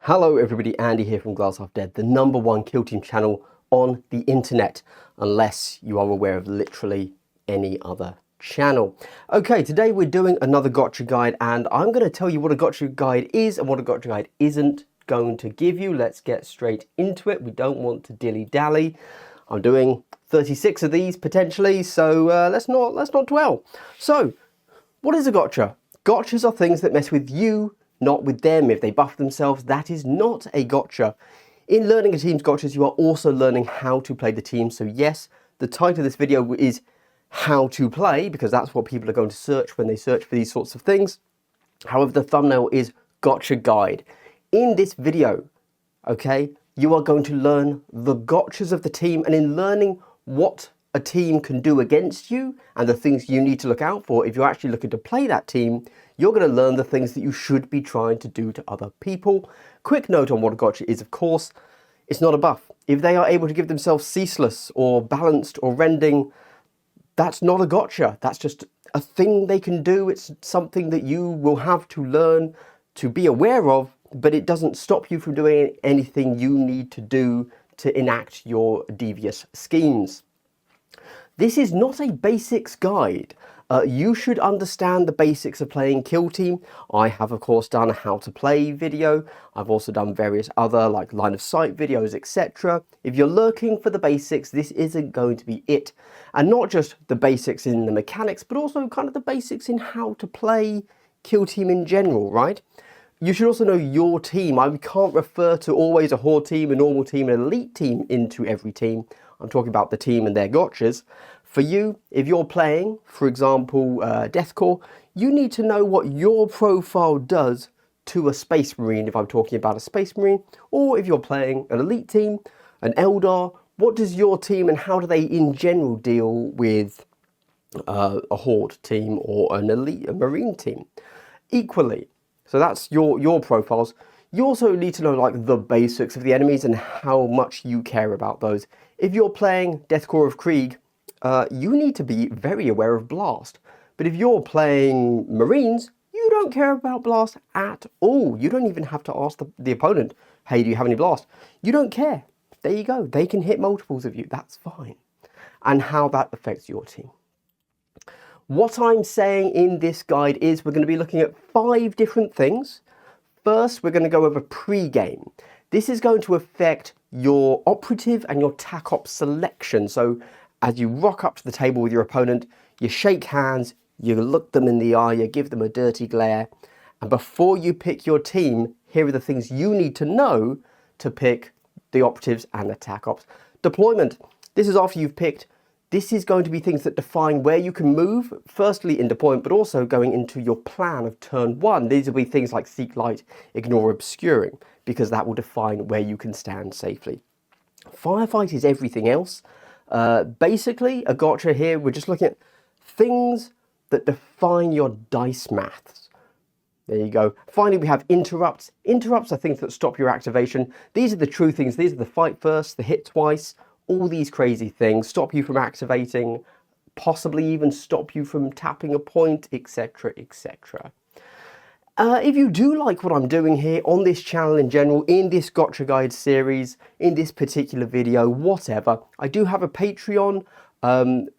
Hello everybody, Andy here from Glass Half Dead, the #1 kill team channel on the internet, unless you are aware of literally any other channel. Okay, today we're doing another gotcha guide, and I'm going to tell you what a gotcha guide is and what a gotcha guide isn't going to give you. Let's get straight into it. We don't want to dilly-dally. I'm doing 36 of these potentially, so let's not dwell. So, what is a gotcha? Gotchas are things that mess with you, not with them. If they buff themselves, that is not a gotcha. In learning a team's gotchas, you are also learning how to play the team. So yes, the title of this video is how to play, because that's what people are going to search when they search for these sorts of things. However, the thumbnail is gotcha guide. In this video, okay, you are going to learn the gotchas of the team, and in learning what a team can do against you and the things you need to look out for if you're actually looking to play that team, you're going to learn the things that you should be trying to do to other people. Quick note on what a gotcha is, of course, it's not a buff. If they are able to give themselves ceaseless or balanced or rending, that's not a gotcha. That's just a thing they can do. It's something that you will have to learn to be aware of, but it doesn't stop you from doing anything you need to do to enact your devious schemes. This is not a basics guide. You should understand the basics of playing kill team. I have of course done a how to play video. I've also done various other like line of sight videos, etc. If you're looking for the basics, this isn't going to be it. And not just the basics in the mechanics, but also kind of the basics in how to play kill team in general, right? You should also know your team. I can't refer to always a horde team, a normal team, an elite team into every team. I'm talking about the team and their gotchas. For you, if you're playing, for example, Deathcore, you need to know what your profile does to a Space Marine, if I'm talking about a Space Marine, or if you're playing an elite team, an Eldar, what does your team and how do they in general deal with a horde team or an elite, a Marine team? Equally, so that's your profiles. You also need to know like the basics of the enemies and how much you care about those. If you're playing Deathcore of Krieg, you need to be very aware of Blast. But if you're playing Marines, you don't care about Blast at all. You don't even have to ask the opponent, hey, do you have any Blast? You don't care. There you go. They can hit multiples of you. That's fine. And how that affects your team. What I'm saying in this guide is we're going to be looking at 5 different things. First, we're going to go over pre-game. This is going to affect your operative and your TAC-op selection. So as you rock up to the table with your opponent, you shake hands, you look them in the eye, you give them a dirty glare. And before you pick your team, here are the things you need to know to pick the operatives and the TAC-ops. Deployment. This is after you've picked. This is going to be things that define where you can move, firstly in deployment, but also going into your plan of turn 1. These will be things like seek light, ignore obscuring, because that will define where you can stand safely. Firefight is everything else. Basically, a gotcha here, we're just looking at things that define your dice maths. There you go. Finally, we have interrupts. Interrupts are things that stop your activation. These are the true things. These are the fight first, the hit twice, all these crazy things, stop you from activating, possibly even stop you from tapping a point, etc, etc. If you do like what I'm doing here on this channel in general, in this gotcha guide series, in this particular video, whatever, I do have a Patreon.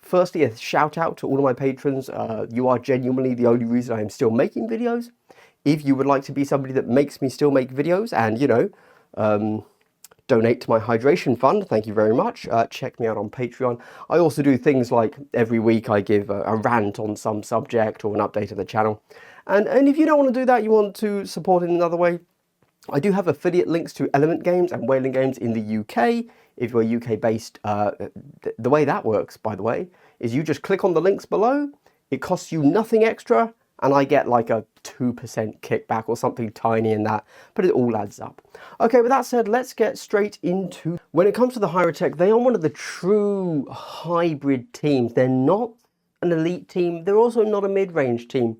Firstly, a shout out to all of my patrons. You are genuinely the only reason I am still making videos. If you would like to be somebody that makes me still make videos and, you know, donate to my hydration fund, thank you very much. Check me out on Patreon. I also do things like every week I give a rant on some subject or an update of the channel. And if you don't want to do that, you want to support in another way, I do have affiliate links to Element Games and Whaling Games in the UK. If you're UK based, the way that works, by the way, is you just click on the links below. It costs you nothing extra, and I get like a 2% kickback or something tiny in that, but it all adds up. Okay, with that said, let's get straight into, when it comes to the HIEROTEK, they are one of the true hybrid teams. They're not an elite team. They're also not a mid-range team.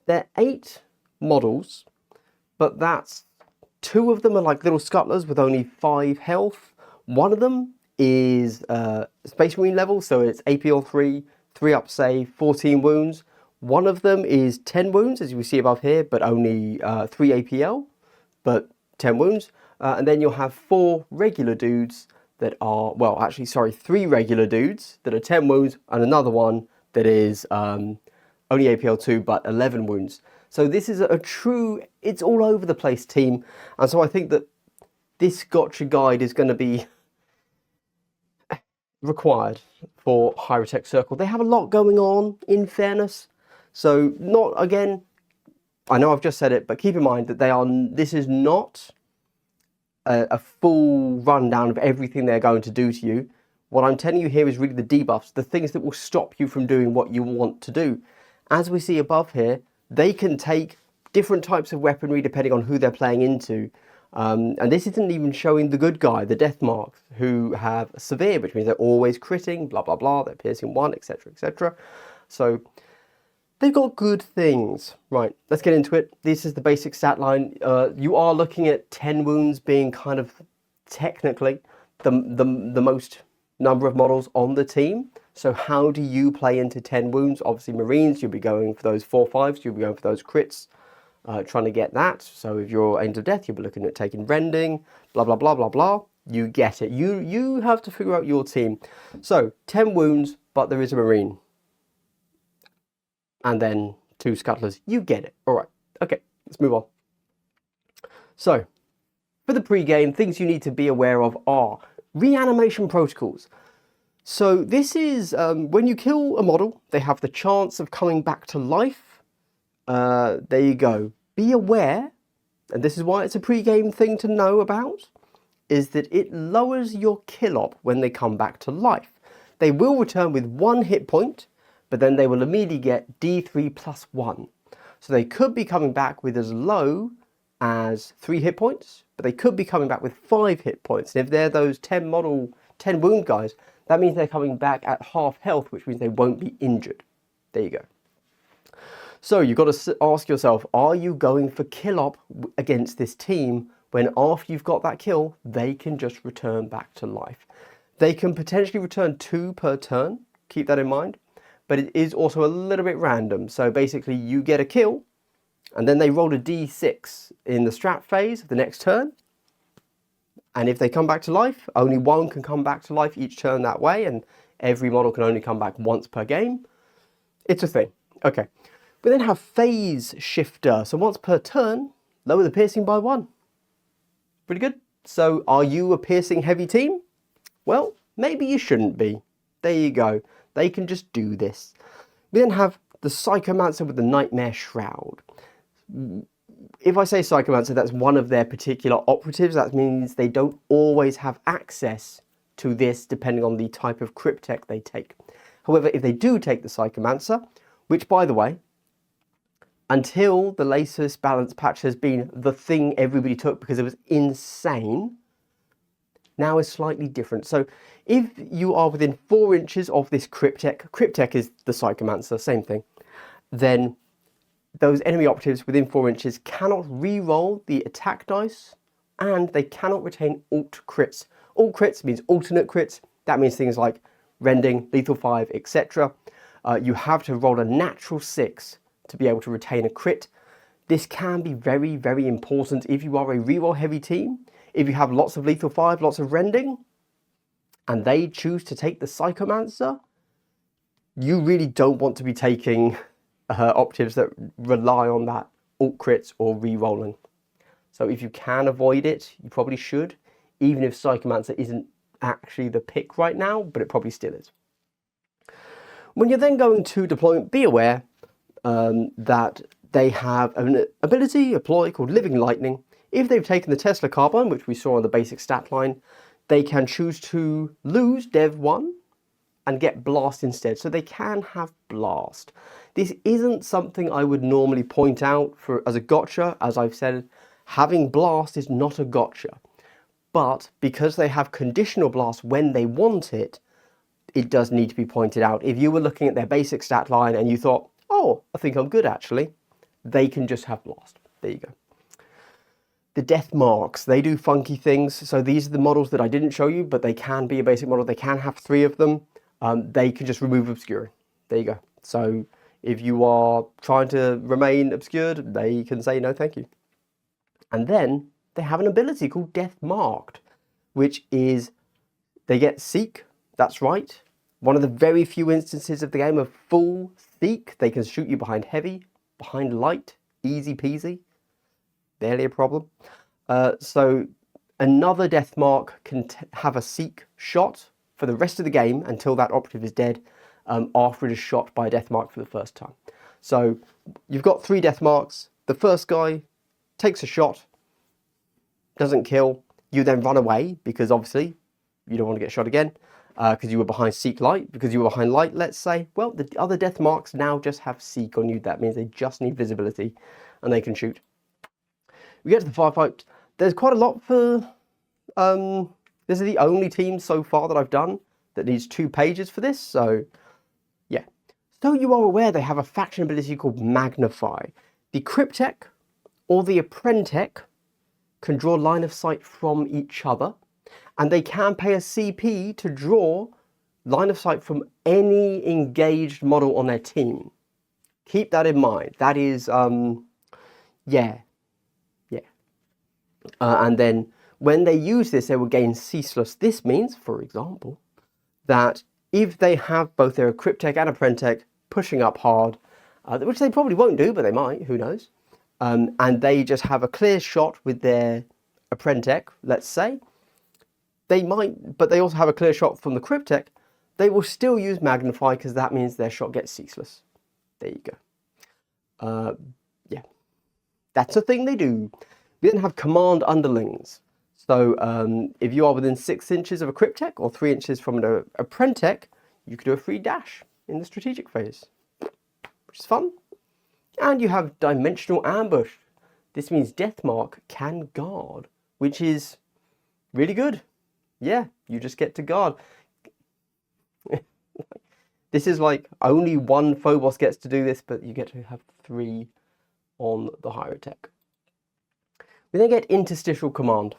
They're 8 models, but that's 2 of them are like little scuttlers with only 5 health. One of them is Space Marine level, so it's APL 3, 3 up save, 14 wounds. One of them is 10 wounds, as you see above here, but only 3 APL, but 10 wounds. And then you'll have 4 regular dudes that are, well, actually, sorry, 3 regular dudes that are 10 wounds and another one that is only APL 2 but 11 wounds. So this is a true, it's all over the place team. And so I think that this gotcha guide is going to be required for HIEROTEK Circle. They have a lot going on, in fairness. So not, again, I know I've just said it, but keep in mind that this is not a full rundown of everything they're going to do to you. What I'm telling you here is really the debuffs, the things that will stop you from doing what you want to do. As we see above here, they can take different types of weaponry depending on who they're playing into. And this isn't even showing the good guy, the death marks, who have severe, which means they're always critting, blah, blah, blah, they're piercing 1, etc., etc. So they've got good things. Right, let's get into it. This is the basic stat line. You are looking at 10 wounds being kind of technically the most number of models on the team. So how do you play into 10 wounds? Obviously Marines, you'll be going for those 4/5s, you'll be going for those crits, trying to get that. So if you're Angel of Death, you'll be looking at taking rending, blah, blah, blah, blah, blah. You get it. You have to figure out your team. So 10 wounds, but there is a Marine. And then 2 scuttlers. You get it. All right. Okay, let's move on. So for the pre-game, things you need to be aware of are reanimation protocols. So this is when you kill a model, they have the chance of coming back to life. There you go. Be aware, and this is why it's a pre-game thing to know about, is that it lowers your kill op when they come back to life. They will return with 1 hit point, but then they will immediately get D3 plus 1. So they could be coming back with as low as 3 hit points, but they could be coming back with 5 hit points. And if they're those 10 wound guys, that means they're coming back at half health, which means they won't be injured. There you go. So you've got to ask yourself, are you going for kill op against this team when after you've got that kill, they can just return back to life? They can potentially return 2 per turn, keep that in mind, but it is also a little bit random. So basically you get a kill and then they roll a D6 in the strat phase of the next turn. And if they come back to life, only 1 can come back to life each turn that way, and every model can only come back once per game. It's a thing. Okay. We then have phase shifter. So once per turn, lower the piercing by 1. Pretty good. So are you a piercing heavy team? Well, maybe you shouldn't be. There you go. They can just do this. We then have the Psychomancer with the Nightmare Shroud. If I say Psychomancer, that's one of their particular operatives. That means they don't always have access to this depending on the type of cryptek they take. However, if they do take the Psychomancer, which by the way, until the Lasus balance patch has been the thing everybody took because it was insane, now is slightly different. So if you are within 4 inches of this cryptek is the Psychomancer, same thing, then those enemy operatives within 4 inches cannot re-roll the attack dice, and they cannot retain alt crits. Alt crits means alternate crits. That means things like rending, lethal 5, etc. You have to roll a natural 6 to be able to retain a crit. This can be very, very important if you are a reroll heavy team. If you have lots of lethal 5, lots of rending, and they choose to take the Psychomancer, you really don't want to be taking operatives that rely on that alt crits or re-rolling. So if you can avoid it, you probably should, even if Psychomancer isn't actually the pick right now, but it probably still is. When you're then going to deployment, be aware that they have an ability, a ploy called Living Lightning. If they've taken the Tesla Carbine, which we saw on the basic stat line, they can choose to lose Dev 1 and get Blast instead. So they can have Blast. This isn't something I would normally point out as a gotcha. As I've said, having Blast is not a gotcha. But because they have conditional Blast when they want it, it does need to be pointed out. If you were looking at their basic stat line and you thought, oh, I think I'm good actually, they can just have Blast. There you go. The death marks, they do funky things. So these are the models that I didn't show you, but they can be a basic model. They can have 3 of them. They can just remove obscuring. There you go. So if you are trying to remain obscured, they can say no thank you. And then they have an ability called Death Marked, which is they get Seek, that's right. One of the very few instances of the game of full Seek. They can shoot you behind heavy, behind light, easy peasy, barely a problem. So another Death Mark can have a Seek shot for the rest of the game until that operative is dead, after it is shot by a Death Mark for the first time. So you've got 3 Death Marks. The first guy takes a shot, doesn't kill. You then run away because obviously you don't want to get shot again because you were behind Seek Light. Because you were behind Light, let's say. Well, the other Death Marks now just have Seek on you. That means they just need visibility and they can shoot. We get to the firefight. There's quite a lot for... this is the only team so far that I've done that needs 2 pages for this. So, yeah. So you are aware they have a faction ability called Magnify. The Cryptek or the Apprentech can draw line of sight from each other, and they can pay a CP to draw line of sight from any engaged model on their team. Keep that in mind. That is, yeah. And then when they use this, they will gain Ceaseless. This means, for example, that if they have both their Cryptek and Apprentech pushing up hard, which they probably won't do, but they might, who knows, and they just have a clear shot with their Apprentech, let's say, they might, but they also have a clear shot from the Cryptek, they will still use Magnify because that means their shot gets Ceaseless. There you go. Yeah, that's a thing they do. We then have Command Underlings. So if you are within 6 inches of a Cryptek or 3 inches from an Apprentech, you can do a free dash in the strategic phase, which is fun. And you have Dimensional Ambush. This means Deathmark can guard, which is really good. Yeah, you just get to guard. This is like only 1 Phobos gets to do this, but you get to have 3 on the HIEROTEK. We then get Interstitial Command.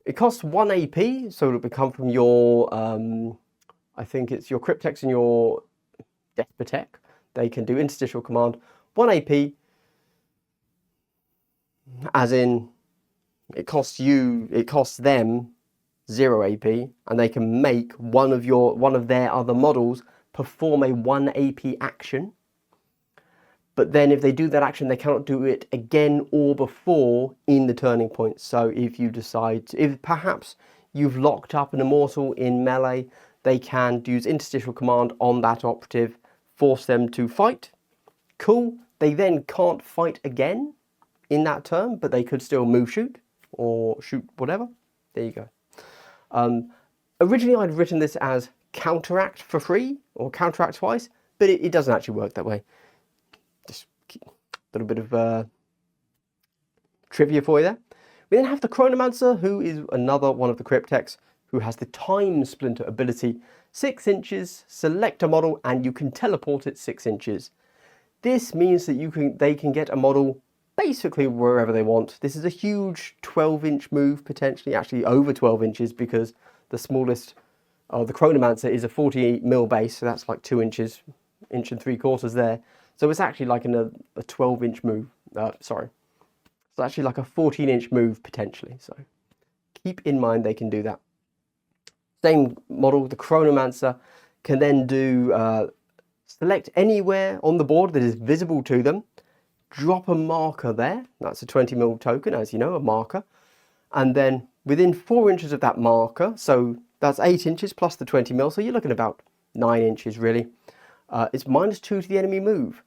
It costs 1 AP, so it'll become from your, I think it's your Crypteks and your Despotek. They can do Interstitial Command. 1 AP, as in, it costs them 0 AP, and they can make one of their other models perform a 1 AP action. But then if they do that action, they cannot do it again or before in the turning point. So if you decide, if perhaps you've locked up an Immortal in melee, they can use Interstitial Command on that operative, force them to fight. Cool. They then can't fight again in that turn, but they could still move shoot or shoot whatever. There you go. Originally I'd written this as Counteract for free or Counteract twice, but it doesn't actually work that way. Just a little bit of trivia for you there. We then have the Chronomancer, who is another one of the Crypteks, who has the Time Splinter ability. 6 inches, select a model, and you can teleport it 6 inches. This means that they can get a model basically wherever they want. This is a huge 12-inch move, potentially, actually over 12 inches, because the smallest, the Chronomancer is a 48mm base, so that's like 2 inches, 1 3/4 there. So it's actually like a 12-inch move. Sorry. It's actually like a 14-inch move, potentially. So keep in mind they can do that. Same model, the Chronomancer can then do, select anywhere on the board that is visible to them, drop a marker there. That's a 20mm token, as you know, a marker. And then within 4 inches of that marker, so that's 8 inches plus the 20mm, so you're looking about 9 inches really. It's -2 to the enemy move.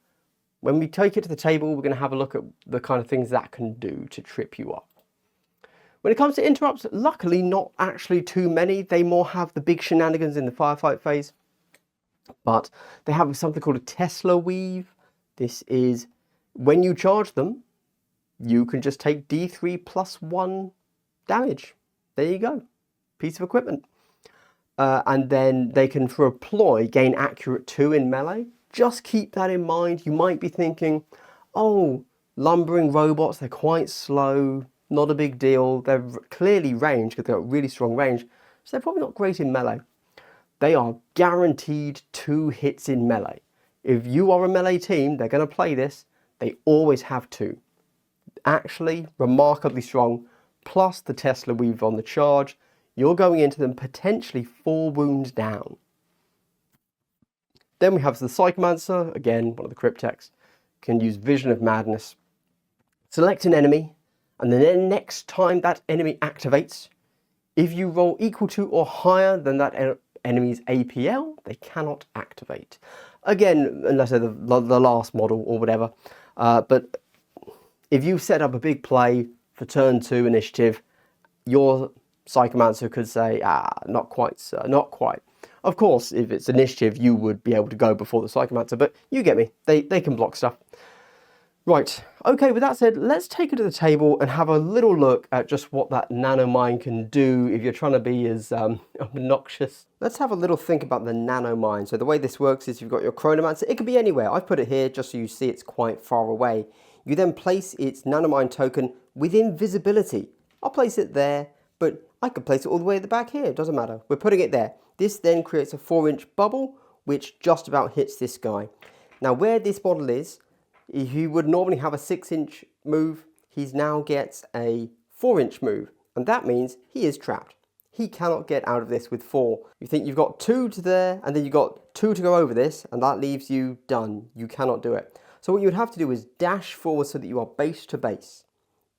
When we take it to the table, we're going to have a look at the kind of things that can do to trip you up. When it comes to interrupts, luckily not actually too many. They more have the big shenanigans in the firefight phase. But they have something called a Tesla Weave. This is, when you charge them, you can just take D3 plus 1 damage. There you go. Piece of equipment. And then they can, for a ploy, gain accurate 2 in melee. Just keep that in mind. You might be thinking, oh, lumbering robots, they're quite slow, not a big deal. They're clearly ranged because they've got really strong range, so they're probably not great in melee. They are guaranteed 2 hits in melee. If you are a melee team, they're going to play this. They always have 2. actually remarkably strong, plus the Tesla weave on the charge, you're going into them potentially 4 wounds down. Then we have the Psychomancer, again, one of the cryptechs, can use Vision of Madness. Select an enemy, and then next time that enemy activates, if you roll equal to or higher than that enemy's APL, they cannot activate. Again, unless they're the last model or whatever. But if you set up a big play for turn 2 initiative, your Psychomancer could say, not quite, sir, not quite. Of course, if it's initiative, you would be able to go before the Psychomancer, but you get me. They can block stuff. Right, okay, with that said, let's take it to the table and have a little look at just what that nanomine can do if you're trying to be as obnoxious. Let's have a little think about the nanomine. So the way this works is you've got your Chronomancer. It could be anywhere. I've put it here just so you see it's quite far away. You then place its nanomine token within visibility. I'll place it there, but I could place it all the way at the back here. It doesn't matter. We're putting it there. This then creates a 4-inch bubble, which just about hits this guy. Now, where this model is, he would normally have a 6-inch move. He now gets a 4-inch move, and that means he is trapped. He cannot get out of this with 4. You think you've got 2 to there, and then you've got 2 to go over this, and that leaves you done. You cannot do it. So what you would have to do is dash forward so that you are base to base.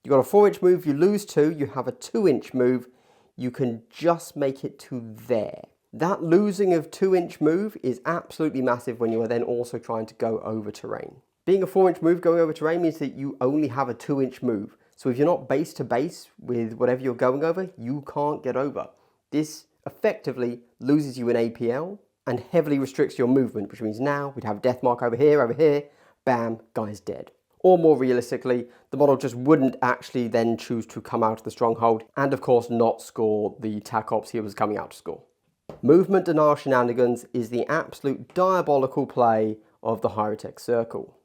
You've got a 4-inch move, you lose 2, you have a 2-inch move. You can just make it to there. That losing of 2-inch move is absolutely massive when you are then also trying to go over terrain. Being a 4-inch move going over terrain means that you only have a 2-inch move. So if you're not base to base with whatever you're going over, you can't get over. This effectively loses you an APL and heavily restricts your movement, which means now we'd have death mark over here, bam, guy's dead. Or more realistically, the model just wouldn't actually then choose to come out of the stronghold and of course not score the TAC ops he was coming out to score. Movement and our shenanigans is the absolute diabolical play of the HIEROTEK circle.